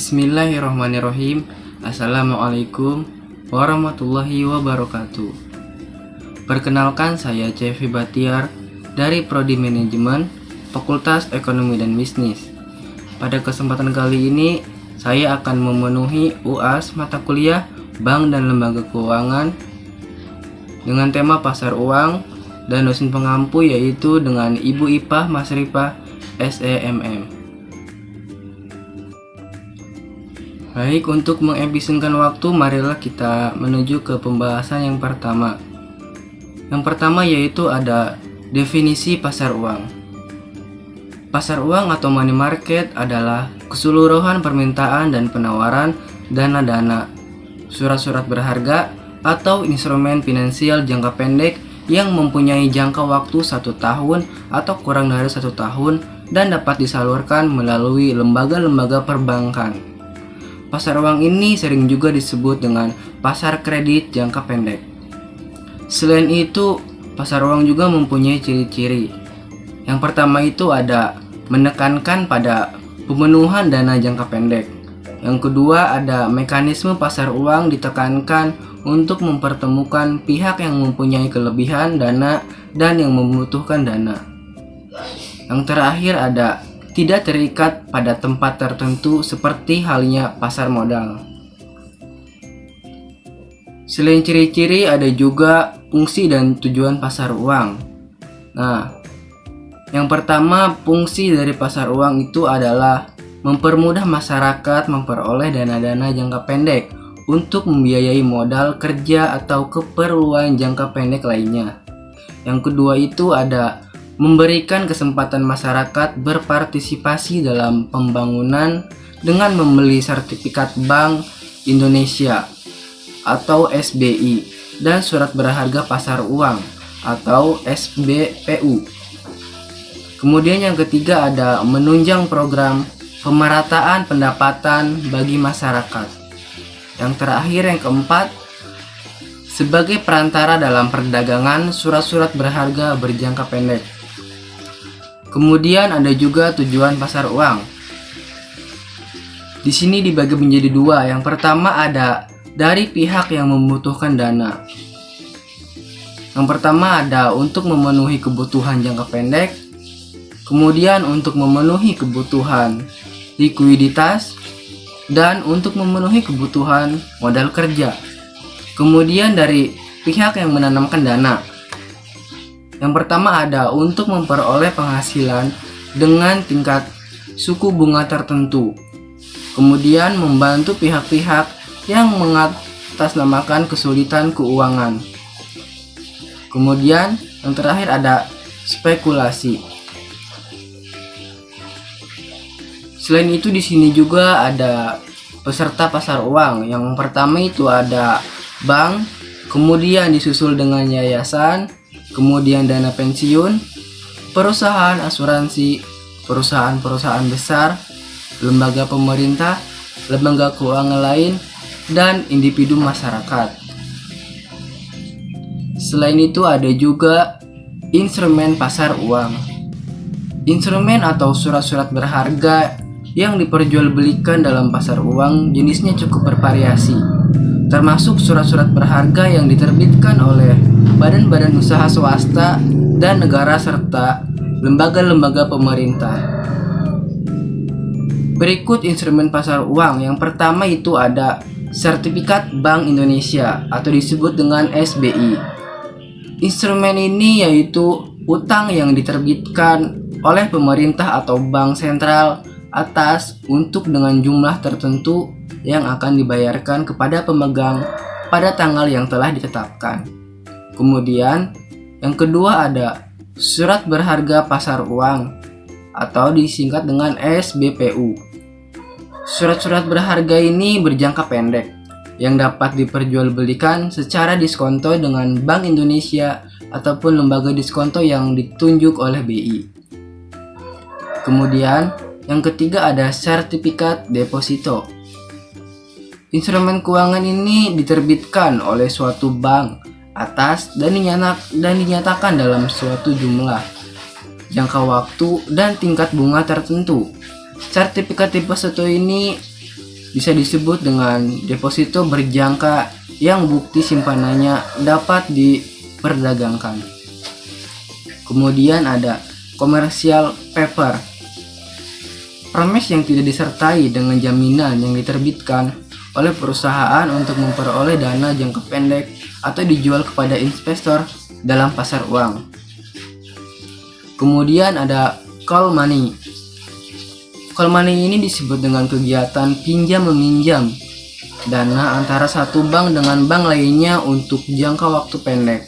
Bismillahirrahmanirrahim. Assalamualaikum warahmatullahi wabarakatuh. Perkenalkan, saya Cevi Batiar dari Prodi Manajemen Fakultas Ekonomi dan Bisnis. Pada kesempatan kali ini saya akan memenuhi UAS mata kuliah Bank dan Lembaga Keuangan dengan tema pasar uang dan dosen pengampu yaitu dengan Ibu Ipah Masrifah SEMM. Baik, untuk mengefisienkan waktu, marilah kita menuju ke pembahasan yang pertama. Yang pertama yaitu ada definisi pasar uang. Pasar uang atau money market adalah keseluruhan permintaan dan penawaran dana-dana, surat-surat berharga, atau instrumen finansial jangka pendek yang mempunyai jangka waktu 1 tahun atau kurang dari 1 tahun dan dapat disalurkan melalui lembaga-lembaga perbankan. Pasar uang ini sering juga disebut dengan pasar kredit jangka pendek. Selain itu, pasar uang juga mempunyai ciri-ciri. Yang pertama itu ada menekankan pada pemenuhan dana jangka pendek. Yang kedua ada mekanisme pasar uang ditekankan untuk mempertemukan pihak yang mempunyai kelebihan dana dan yang membutuhkan dana. Yang terakhir ada tidak terikat pada tempat tertentu seperti halnya pasar modal. Selain ciri-ciri ada juga fungsi dan tujuan pasar uang. Nah, yang pertama, fungsi dari pasar uang itu adalah mempermudah masyarakat memperoleh dana-dana jangka pendek untuk membiayai modal kerja atau keperluan jangka pendek lainnya. Yang kedua itu ada memberikan kesempatan masyarakat berpartisipasi dalam pembangunan dengan membeli sertifikat Bank Indonesia atau SBI dan surat berharga pasar uang atau SBPU. Kemudian yang ketiga ada menunjang program pemerataan pendapatan bagi masyarakat. Yang terakhir yang keempat, sebagai perantara dalam perdagangan surat-surat berharga berjangka pendek. Kemudian ada juga tujuan pasar uang. Di sini dibagi menjadi dua. Yang pertama ada dari pihak yang membutuhkan dana. Yang pertama ada untuk memenuhi kebutuhan jangka pendek. Kemudian untuk memenuhi kebutuhan likuiditas dan untuk memenuhi kebutuhan modal kerja. Kemudian dari pihak yang menanamkan dana. Yang pertama ada untuk memperoleh penghasilan dengan tingkat suku bunga tertentu. Kemudian membantu pihak-pihak yang mengatasnamakan kesulitan keuangan. Kemudian yang terakhir ada spekulasi. Selain itu di sini juga ada peserta pasar uang. Yang pertama itu ada bank, kemudian disusul dengan yayasan, kemudian dana pensiun, perusahaan asuransi, perusahaan-perusahaan besar, lembaga pemerintah, lembaga keuangan lain, dan individu masyarakat. Selain itu ada juga instrumen pasar uang. Instrumen atau surat-surat berharga yang diperjualbelikan dalam pasar uang jenisnya cukup bervariasi, termasuk surat-surat berharga yang diterbitkan oleh badan-badan usaha swasta dan negara serta lembaga-lembaga pemerintah. Berikut instrumen pasar uang. Yang pertama itu ada sertifikat Bank Indonesia atau disebut dengan SBI. Instrumen ini yaitu utang yang diterbitkan oleh pemerintah atau bank sentral atas untuk dengan jumlah tertentu yang akan dibayarkan kepada pemegang pada tanggal yang telah ditetapkan. Kemudian yang kedua ada surat berharga pasar uang atau disingkat dengan SBPU. Surat-surat berharga ini berjangka pendek yang dapat diperjualbelikan secara diskonto dengan Bank Indonesia ataupun lembaga diskonto yang ditunjuk oleh BI. Kemudian yang ketiga ada sertifikat deposito. Instrumen keuangan ini diterbitkan oleh suatu bank atas dan dinyatakan dalam suatu jumlah, jangka waktu, dan tingkat bunga tertentu. Sertifikat deposito ini bisa disebut dengan deposito berjangka yang bukti simpanannya dapat diperdagangkan. Kemudian ada commercial paper, promes yang tidak disertai dengan jaminan yang diterbitkan oleh perusahaan untuk memperoleh dana jangka pendek atau dijual kepada investor dalam pasar uang. Kemudian ada call money. Call money ini disebut dengan kegiatan pinjam-meminjam dana antara satu bank dengan bank lainnya untuk jangka waktu pendek.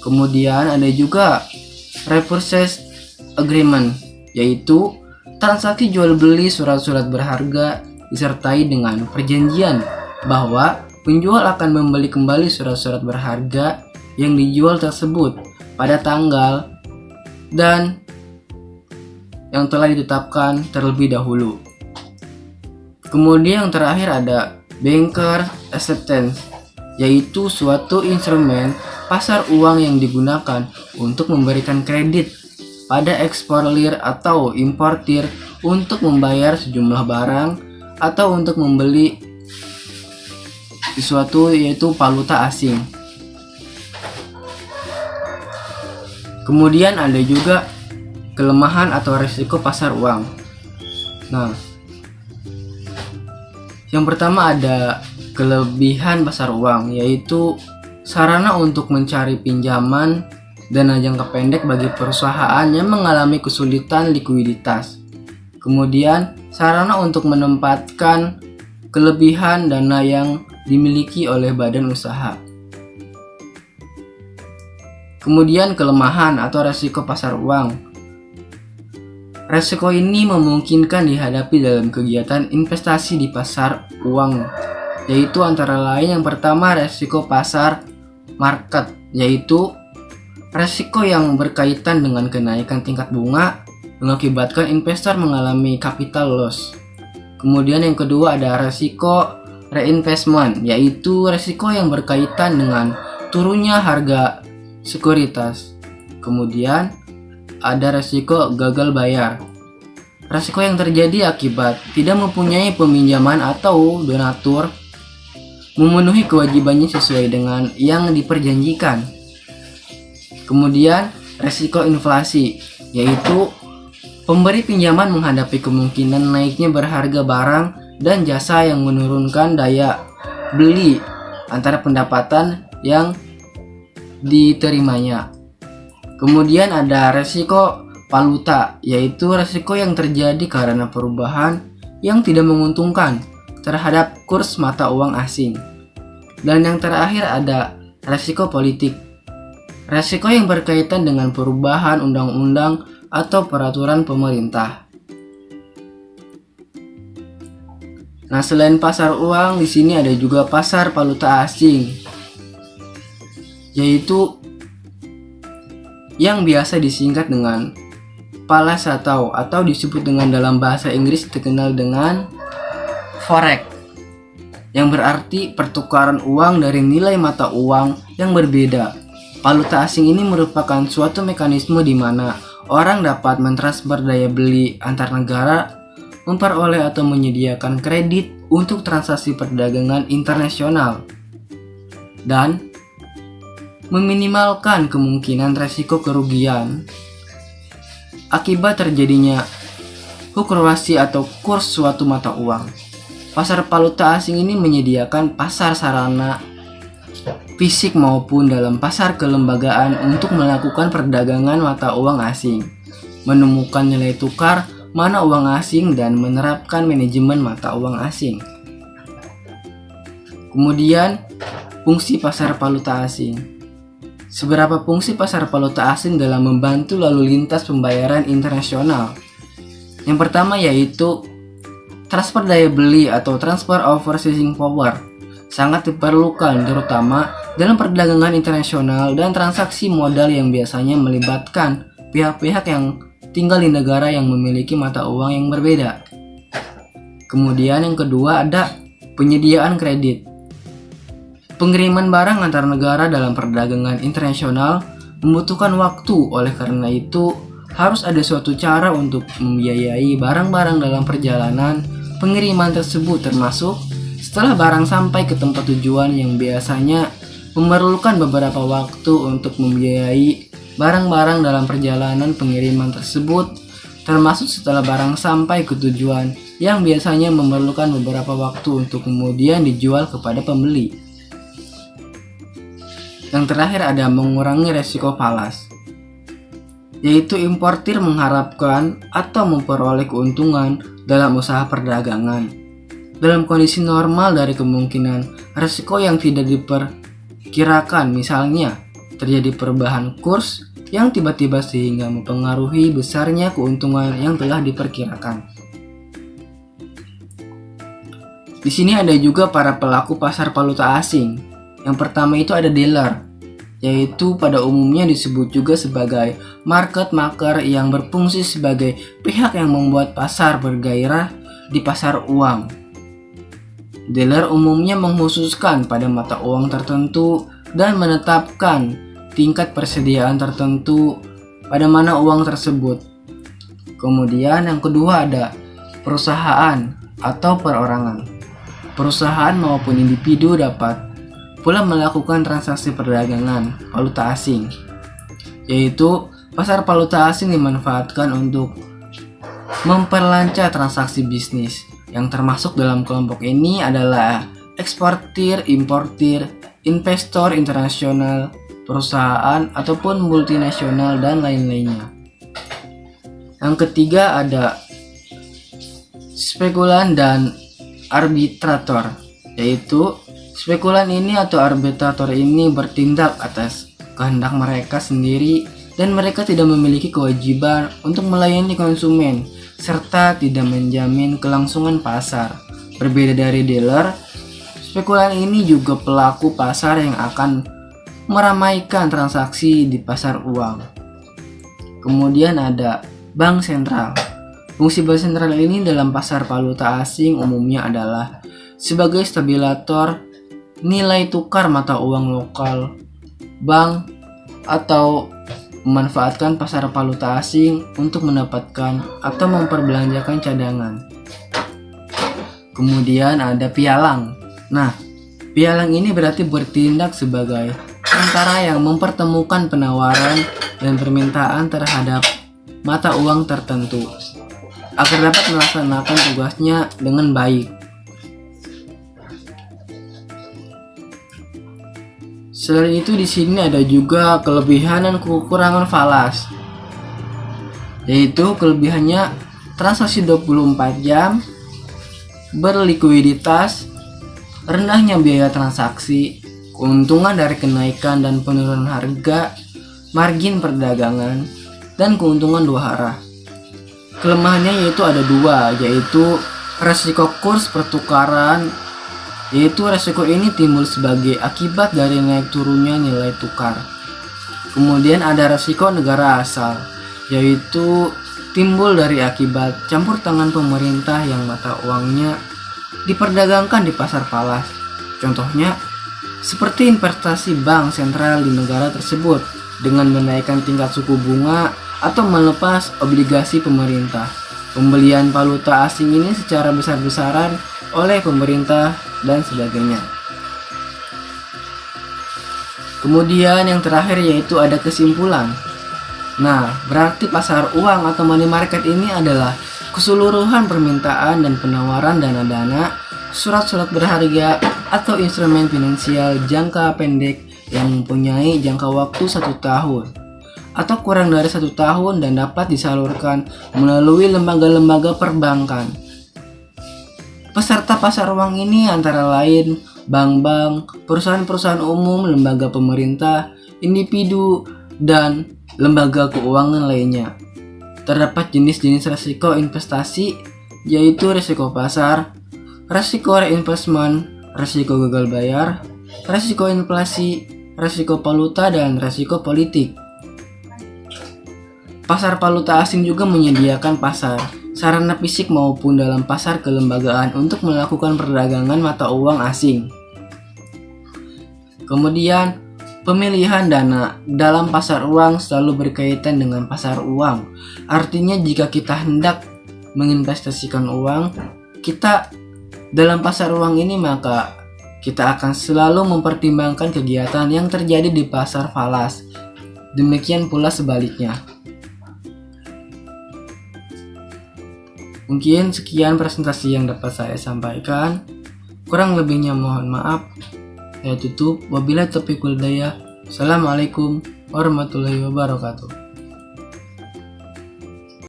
Kemudian ada juga repurchase agreement, yaitu transaksi jual beli surat-surat berharga disertai dengan perjanjian bahwa penjual akan membeli kembali surat-surat berharga yang dijual tersebut pada tanggal dan yang telah ditetapkan terlebih dahulu. Kemudian yang terakhir ada banker acceptance, yaitu suatu instrumen pasar uang yang digunakan untuk memberikan kredit pada eksportir atau importir untuk membayar sejumlah barang atau untuk membeli sesuatu, yaitu valuta asing. Kemudian ada juga kelemahan atau risiko pasar uang. Nah, yang pertama ada kelebihan pasar uang, yaitu sarana untuk mencari pinjaman dana jangka pendek bagi perusahaan yang mengalami kesulitan likuiditas. Kemudian sarana untuk menempatkan kelebihan dana yang dimiliki oleh badan usaha. Kemudian kelemahan atau resiko pasar uang. Resiko ini memungkinkan dihadapi dalam kegiatan investasi di pasar uang, yaitu antara lain yang pertama resiko pasar market, yaitu resiko yang berkaitan dengan kenaikan tingkat bunga mengakibatkan investor mengalami capital loss. Kemudian yang kedua ada resiko reinvestment, yaitu resiko yang berkaitan dengan turunnya harga sekuritas. Kemudian ada resiko gagal bayar, resiko yang terjadi akibat tidak mempunyai peminjaman atau donatur memenuhi kewajibannya sesuai dengan yang diperjanjikan. Kemudian resiko inflasi, yaitu pemberi pinjaman menghadapi kemungkinan naiknya berharga barang dan jasa yang menurunkan daya beli antara pendapatan yang diterimanya. Kemudian ada resiko valuta, yaitu resiko yang terjadi karena perubahan yang tidak menguntungkan terhadap kurs mata uang asing. Dan yang terakhir ada resiko politik, resiko yang berkaitan dengan perubahan undang-undang atau peraturan pemerintah. Nah, selain pasar uang, di sini ada juga pasar valuta asing, yaitu yang biasa disingkat dengan PALAS atau disebut dengan dalam bahasa Inggris dikenal dengan forex, yang berarti pertukaran uang dari nilai mata uang yang berbeda. Valuta asing ini merupakan suatu mekanisme di mana orang dapat mentransfer daya beli antar negara, memperoleh atau menyediakan kredit untuk transaksi perdagangan internasional, dan meminimalkan kemungkinan resiko kerugian akibat terjadinya fluktuasi atau kurs suatu mata uang. Pasar valuta asing ini menyediakan pasar sarana fisik maupun dalam pasar kelembagaan untuk melakukan perdagangan mata uang asing, menemukan nilai tukar mana uang asing dan menerapkan manajemen mata uang asing. Kemudian, fungsi pasar valuta asing. Seberapa fungsi pasar valuta asing dalam membantu lalu lintas pembayaran internasional? Yang pertama yaitu transfer daya beli atau transfer of purchasing power. Sangat diperlukan terutama dalam perdagangan internasional dan transaksi modal yang biasanya melibatkan pihak-pihak yang tinggal di negara yang memiliki mata uang yang berbeda. Kemudian yang kedua ada penyediaan kredit. Pengiriman barang antar negara dalam perdagangan internasional membutuhkan waktu, oleh karena itu harus ada suatu cara untuk membiayai barang-barang dalam perjalanan Pengiriman tersebut termasuk setelah barang sampai ke tempat tujuan yang biasanya memerlukan beberapa waktu untuk membiayai barang-barang dalam perjalanan pengiriman tersebut, termasuk setelah barang sampai ke tujuan yang biasanya memerlukan beberapa waktu untuk kemudian dijual kepada pembeli. Yang terakhir ada mengurangi resiko falas, yaitu importir mengharapkan atau memperoleh keuntungan dalam usaha perdagangan. Dalam kondisi normal dari kemungkinan resiko yang tidak diperkirakan, misalnya terjadi perubahan kurs yang tiba-tiba sehingga mempengaruhi besarnya keuntungan yang telah diperkirakan. Di sini ada juga para pelaku pasar valuta asing. Yang pertama itu ada dealer, yaitu pada umumnya disebut juga sebagai market maker yang berfungsi sebagai pihak yang membuat pasar bergairah di pasar uang. Dealer umumnya mengkhususkan pada mata uang tertentu dan menetapkan tingkat persediaan tertentu pada mana uang tersebut. Kemudian yang kedua ada perusahaan atau perorangan. Perusahaan maupun individu dapat pula melakukan transaksi perdagangan valuta asing, yaitu pasar valuta asing dimanfaatkan untuk memperlancar transaksi bisnis. Yang termasuk dalam kelompok ini adalah eksportir, importir, investor internasional, perusahaan ataupun multinasional dan lain-lainnya. Yang ketiga ada spekulan dan arbitrator, yaitu spekulan ini atau arbitrator ini bertindak atas kehendak mereka sendiri dan mereka tidak memiliki kewajiban untuk melayani konsumen serta tidak menjamin kelangsungan pasar. Berbeda dari dealer, spekulan ini juga pelaku pasar yang akan meramaikan transaksi di pasar uang. Kemudian ada bank sentral. Fungsi bank sentral ini dalam pasar valuta asing umumnya adalah sebagai stabilator nilai tukar mata uang lokal bank atau memanfaatkan pasar valuta asing untuk mendapatkan atau memperbelanjakan cadangan. Kemudian ada pialang. Nah, pialang ini berarti bertindak sebagai antara yang mempertemukan penawaran dan permintaan terhadap mata uang tertentu agar dapat melaksanakan tugasnya dengan baik. Selain itu di sini ada juga kelebihan dan kekurangan falas. Yaitu kelebihannya transaksi 24 jam, berlikuiditas, rendahnya biaya transaksi, keuntungan dari kenaikan dan penurunan harga, margin perdagangan, dan keuntungan dua arah. Kelemahannya yaitu ada dua, yaitu resiko kurs pertukaran, yaitu resiko ini timbul sebagai akibat dari naik turunnya nilai tukar. Kemudian ada resiko negara asal, yaitu timbul dari akibat campur tangan pemerintah yang mata uangnya diperdagangkan di pasar falas. Contohnya seperti investasi bank sentral di negara tersebut dengan menaikkan tingkat suku bunga atau melepas obligasi pemerintah. Pembelian valuta asing ini secara besar-besaran oleh pemerintah dan sebagainya. Kemudian yang terakhir yaitu ada kesimpulan. Nah, berarti pasar uang atau money market ini adalah keseluruhan permintaan dan penawaran dana-dana, surat-surat berharga atau instrumen finansial jangka pendek yang mempunyai jangka waktu 1 tahun atau kurang dari 1 tahun dan dapat disalurkan melalui lembaga-lembaga perbankan. Peserta pasar uang ini antara lain bank-bank, perusahaan-perusahaan umum, lembaga pemerintah, individu, dan lembaga keuangan lainnya. Terdapat jenis-jenis risiko investasi, yaitu risiko pasar, risiko reinvestment, risiko gagal bayar, risiko inflasi, risiko valuta, dan risiko politik. Pasar valuta asing juga menyediakan pasar sarana fisik maupun dalam pasar kelembagaan untuk melakukan perdagangan mata uang asing. Kemudian, pemilihan dana dalam pasar uang selalu berkaitan dengan pasar uang. Artinya jika kita hendak menginvestasikan uang, kita dalam pasar uang ini, maka kita akan selalu mempertimbangkan kegiatan yang terjadi di pasar falas. Demikian pula sebaliknya. Mungkin sekian presentasi yang dapat saya sampaikan. Kurang lebihnya mohon maaf. Saya tutup. Wabillahi taufiq wal hidayah. Assalamualaikum warahmatullahi wabarakatuh.